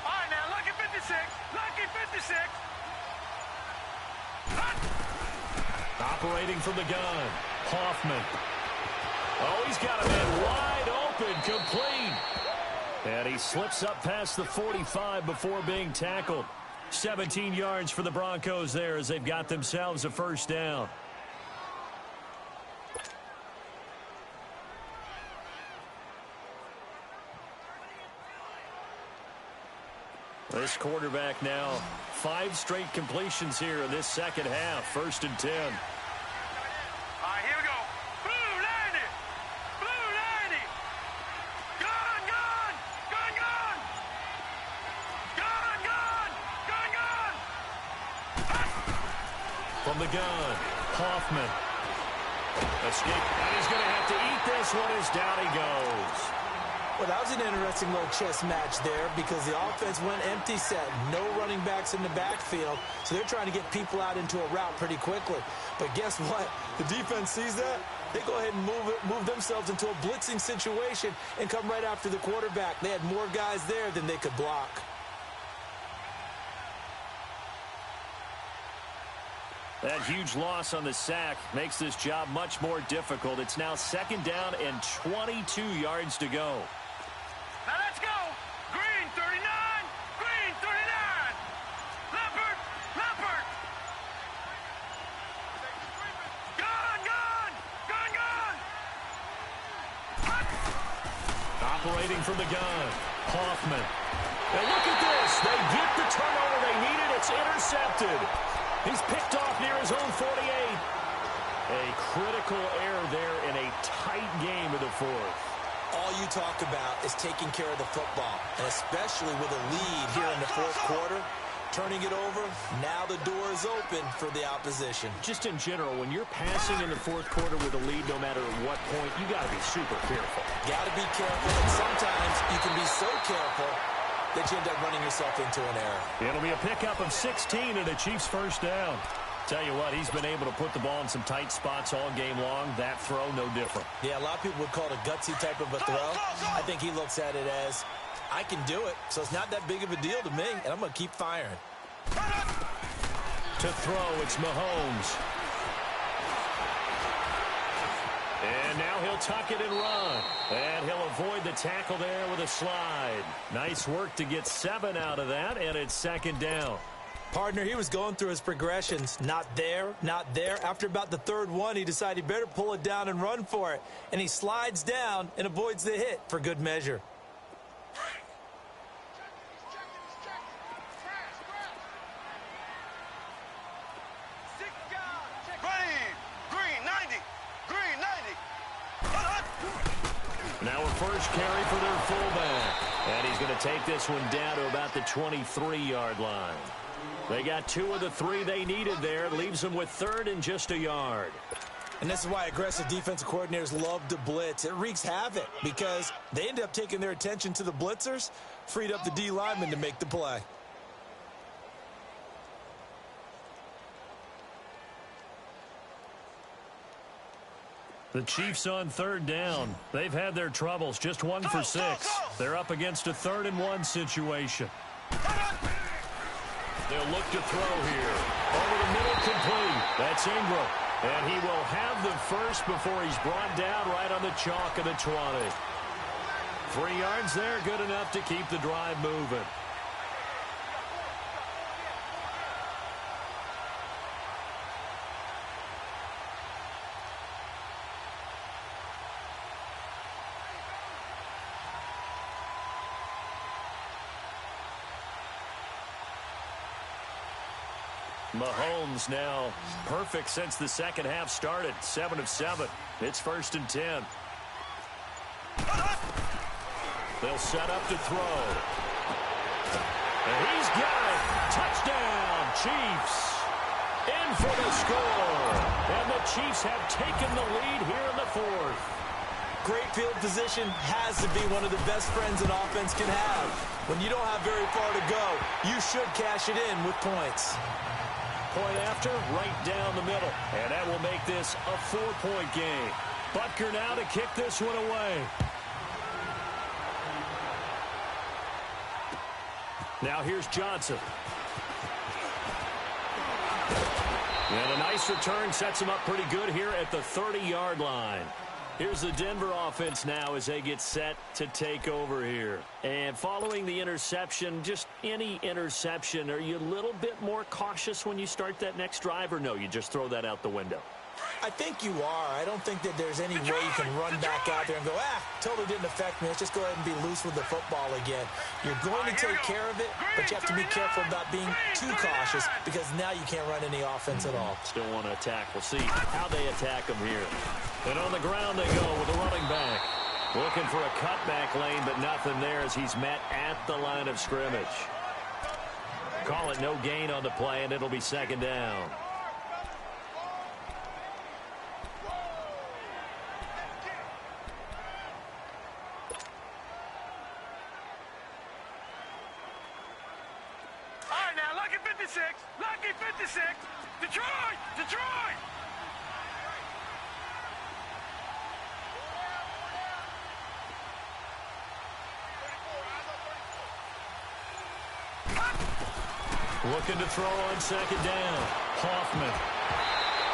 All right, now, lucky 56. Lucky 56. Operating from the gun, Hoffman. Oh, he's got a man wide open, complete. And he slips up past the 45 before being tackled. 17 yards for the Broncos there as they've got themselves a first down. This quarterback now, 5 straight completions here in this second half. 1st and 10. All right, here we go. Blue 90. Blue 90. Gun, gun. Gun, gun. Gun, gun. Gun, gun. From the gun, Hoffman. Escape, and he's going to have to eat this one as down he goes. Well, that was an interesting little chess match there because the offense went empty set. No running backs in the backfield, so they're trying to get people out into a route pretty quickly. But guess what? The defense sees that. They go ahead and move themselves into a blitzing situation and come right after the quarterback. They had more guys there than they could block. That huge loss on the sack makes this job much more difficult. It's now 2nd down and 22 yards to go. Now let's go. Green 39. Green 39. Leopard. Leopard. Gun, gun. Gun, gun. Operating from the gun, Hoffman. And look at this. They get the turnover they needed. It's intercepted. He's picked off near his own 48. A critical error there in a tight game of the 4th. All you talk about is taking care of the football, and especially with a lead here in the 4th quarter. Turning it over, now the door is open for the opposition. Just in general, when you're passing in the 4th quarter with a lead, no matter what point, you got to be super careful. Got to be careful, and sometimes you can be so careful that you end up running yourself into an error. It'll be a pickup of 16 and a Chiefs first down. Tell you what, he's been able to put the ball in some tight spots all game long. That throw, no different. Yeah, a lot of people would call it a gutsy type of a throw. I think he looks at it as, I can do it, so it's not that big of a deal to me, and I'm going to keep firing. To throw, it's Mahomes. And now he'll tuck it and run. And he'll avoid the tackle there with a slide. Nice work to get 7 out of that, and it's 2nd down. Partner, he was going through his progressions. Not there, not there. After about the 3rd one, he decided he better pull it down and run for it. And he slides down and avoids the hit for good measure. Now a first carry for their fullback. And he's going to take this one down to about the 23-yard line. They got 2 of the 3 they needed there. Leaves them with 3rd and just a yard. And this is why aggressive defensive coordinators love to blitz. It wreaks havoc because they end up taking their attention to the blitzers, freed up the D lineman to make the play. The Chiefs on 3rd down. They've had their troubles. Just 1 for 6. They're up against a 3rd and 1 situation. They'll look to throw here. Over the middle, complete. That's Ingram. And he will have the first before he's brought down right on the chalk of the 20. 3 yards there, good enough to keep the drive moving. Mahomes now perfect since the second half started. 7 of 7. It's 1st and 10. They'll set up to throw. And he's got it. Touchdown, Chiefs. In for the score. And the Chiefs have taken the lead here in the 4th. Great field position has to be one of the best friends an offense can have. When you don't have very far to go, you should cash it in with points. Point after, right down the middle. And that will make this a 4-point game. Butker now to kick this one away. Now here's Johnson. And a nice return sets him up pretty good here at the 30-yard line. Here's the Denver offense now as they get set to take over here. And following the interception, just any interception, are you a little bit more cautious when you start that next drive, or no, you just throw that out the window? I think you are. I don't think that there's any way you can run back out there and go, totally didn't affect me. Let's just go ahead and be loose with the football again. You're going to take care of it, but you have to be careful about being too cautious because now you can't run any offense at all. Still want to attack. We'll see how they attack them here. And on the ground they go with a running back. Looking for a cutback lane, but nothing there as he's met at the line of scrimmage. Call it no gain on the play, and it'll be 2nd down. Lucky 56. Detroit! Detroit! Looking to throw on 2nd down. Hoffman.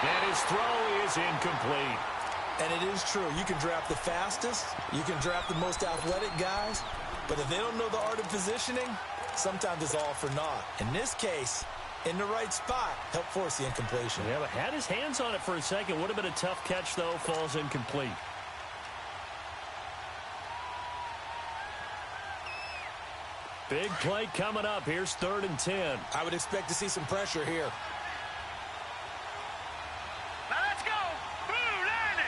And his throw is incomplete. And it is true. You can draft the fastest. You can draft the most athletic guys. But if they don't know the art of positioning, sometimes it's all for naught. In this case, in the right spot, help force the incompletion. Yeah, but had his hands on it for a second. Would have been a tough catch, though. Falls incomplete. Big play coming up. Here's 3rd and 10. I would expect to see some pressure here. Now let's go. Blue 90.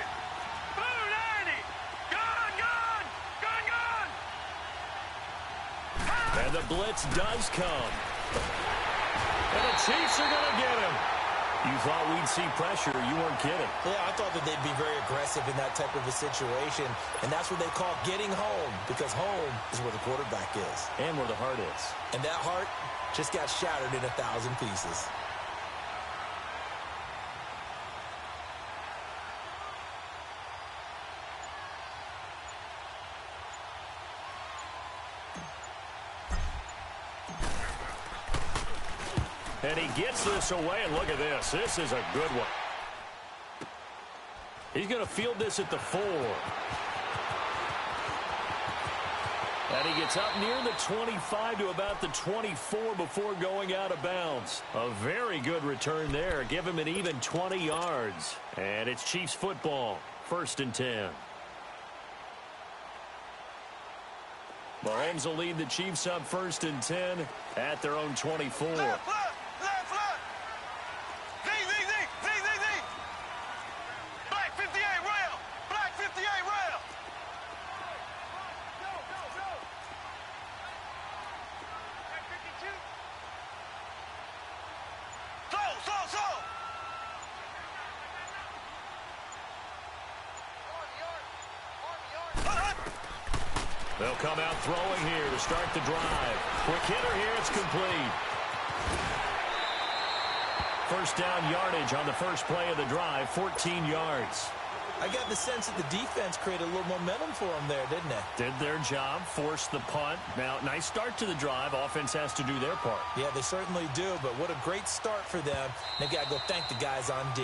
Blue 90. Gone, gone. Gone, gone. And the blitz does come. And the Chiefs are going to get him. You thought we'd see pressure. You weren't kidding. Yeah, I thought that they'd be very aggressive in that type of a situation. And that's what they call getting home. Because home is where the quarterback is. And where the heart is. And that heart just got shattered in 1,000 pieces. And he gets this away, and look at this. This is a good one. He's going to field this at the 4. And he gets up near the 25 to about the 24 before going out of bounds. A very good return there. Give him an even 20 yards. And it's Chiefs football. 1st and 10. Mahomes will lead the Chiefs up 1st and 10 at their own 24. They'll come out throwing here to start the drive. Quick hitter here, it's complete. 1st down yardage on the first play of the drive, 14 yards. I got the sense that the defense created a little momentum for them there, didn't they? Did their job, forced the punt. Now, nice start to the drive. Offense has to do their part. Yeah, they certainly do, but what a great start for them. They got to go thank the guys on D.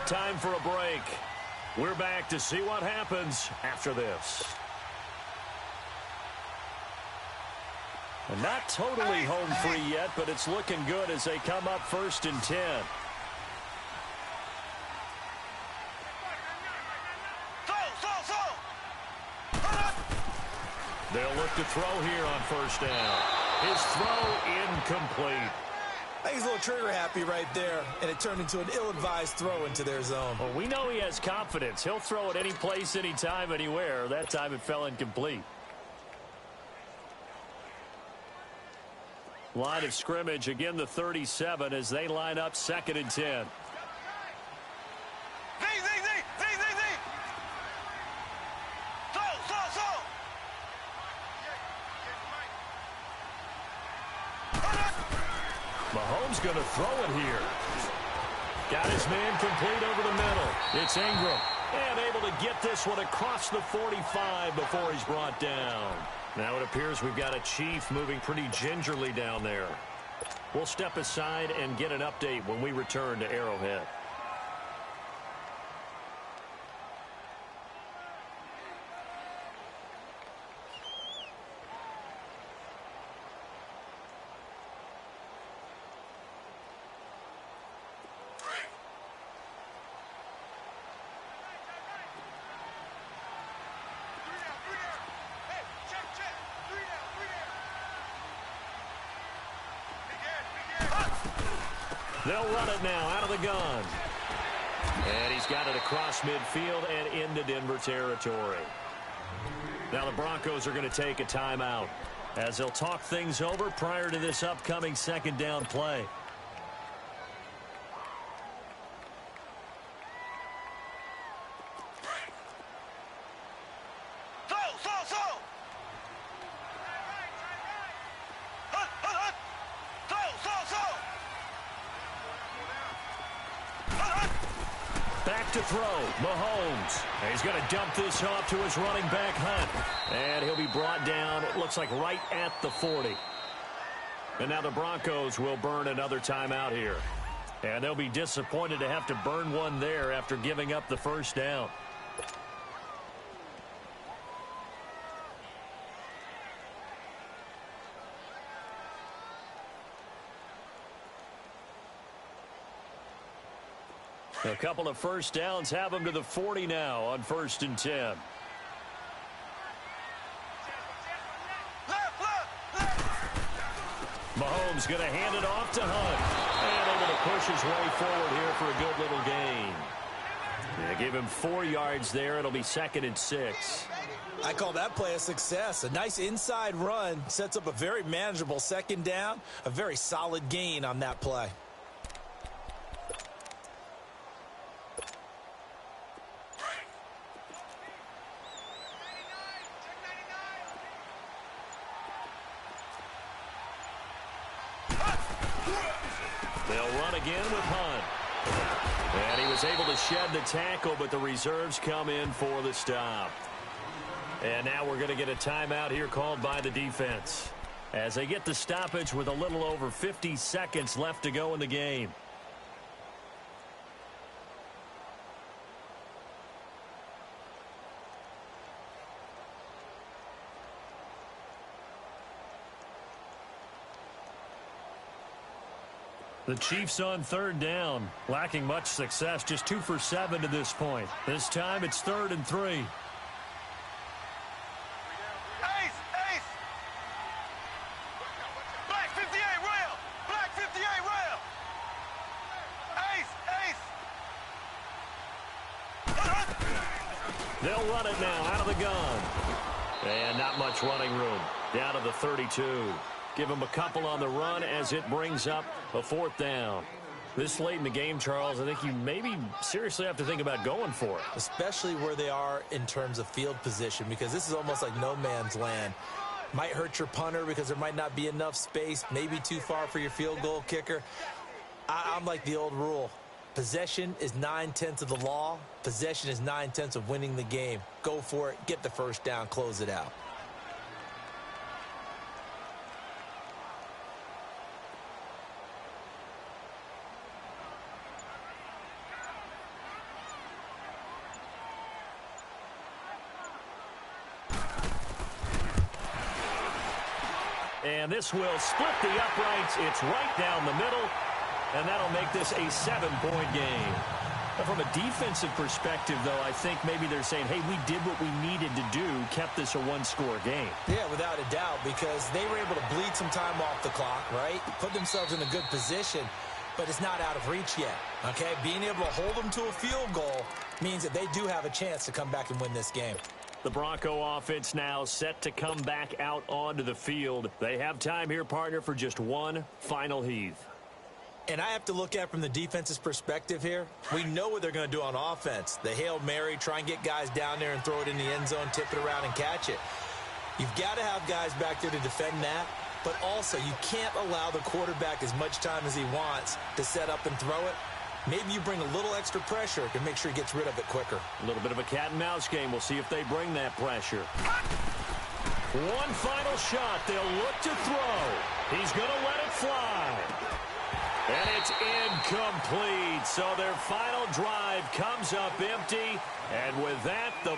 Time for a break. We're back to see what happens after this. And not totally home free yet, but it's looking good as they come up 1st and 10. They'll look to throw here on 1st down. His throw incomplete. I think he's a little trigger happy right there, and it turned into an ill-advised throw into their zone. Well, we know he has confidence. He'll throw it any place, anytime, anywhere. That time it fell incomplete. Line of scrimmage, again the 37 as they line up 2nd and 10. Mahomes going to throw it here. Got his man complete over the middle. It's Ingram. And able to get this one across the 45 before he's brought down. Now it appears we've got a Chief moving pretty gingerly down there. We'll step aside and get an update when we return to Arrowhead. They'll run it now out of the gun. And he's got it across midfield and into Denver territory. Now the Broncos are going to take a timeout as they'll talk things over prior to this upcoming 2nd down play. Back to throw, Mahomes. And he's going to dump this off to his running back, Hunt. And he'll be brought down, it looks like right at the 40. And now the Broncos will burn another timeout here. And they'll be disappointed to have to burn one there after giving up the 1st down. A couple of 1st downs have them to the 40 now on 1st and 10. Mahomes going to hand it off to Hunt. And able to push his way forward here for a good little gain. Yeah, give him 4 yards there. It'll be 2nd and 6. I call that play a success. A nice inside run sets up a very manageable 2nd down. A very solid gain on that play. They'll run again with Hunt. And he was able to shed the tackle, but the reserves come in for the stop. And now we're going to get a timeout here called by the defense as they get the stoppage with a little over 50 seconds left to go in the game. The Chiefs on 3rd down, lacking much success, just 2 for 7 to this point. This time it's 3rd and 3. Ace! Ace! Black 58, rail! Black 58, rail! Ace! Ace! They'll run it now out of the gun. And not much running room. Down to the 32. Give him a couple on the run as it brings up a 4th down. This late in the game, Charles, I think you maybe seriously have to think about going for it. Especially where they are in terms of field position, because this is almost like no man's land. Might hurt your punter because there might not be enough space, maybe too far for your field goal kicker. I'm like the old rule. Possession is 9/10 of the law. Possession is 9/10 of winning the game. Go for it, get the 1st down, close it out. And this will split the uprights. It's right down the middle. And that'll make this a 7-point game. Well, from a defensive perspective, though, I think maybe they're saying, hey, we did what we needed to do, kept this a one-score game. Yeah, without a doubt, because they were able to bleed some time off the clock, right? Put themselves in a good position, but it's not out of reach yet, okay? Being able to hold them to a field goal means that they do have a chance to come back and win this game. The Bronco offense now set to come back out onto the field. They have time here, partner, for just one final heave. And I have to look at it from the defense's perspective here. We know what they're going to do on offense. The Hail Mary, try and get guys down there and throw it in the end zone, tip it around and catch it. You've got to have guys back there to defend that, but also you can't allow the quarterback as much time as he wants to set up and throw it. Maybe you bring a little extra pressure to make sure he gets rid of it quicker. A little bit of a cat and mouse game. We'll see if they bring that pressure. One final shot. They'll look to throw. He's going to let it fly. And it's incomplete. So their final drive comes up empty. And with that, the